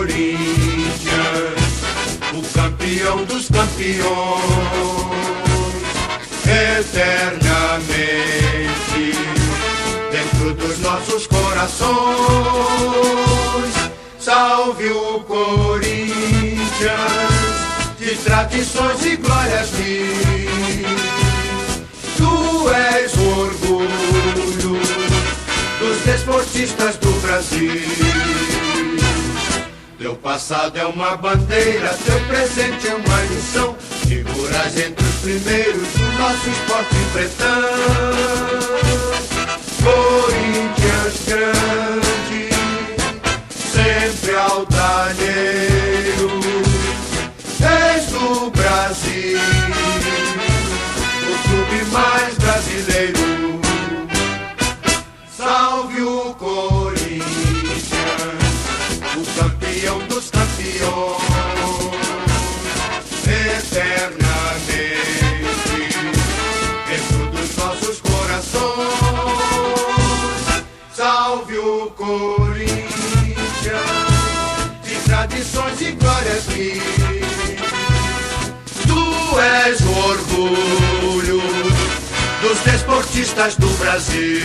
Corinthians, o campeão dos campeões, eternamente dentro dos nossos corações. Salve o Corinthians, de tradições e glórias mil. Tu és o orgulho dos desportistas do Brasil. Teu passado é uma bandeira, teu presente é uma lição. Figuras entre os primeiros do nosso esporte pretão. Corinthians grande, sempre altaneiro, és do Brasil, o clube mais brasileiro. Salve o Corinthians, o campeão dos campeões, eternamente dentro dos nossos corações. Salve o Corinthians, de tradições e glórias mil. Tu és o orgulho dos desportistas do Brasil.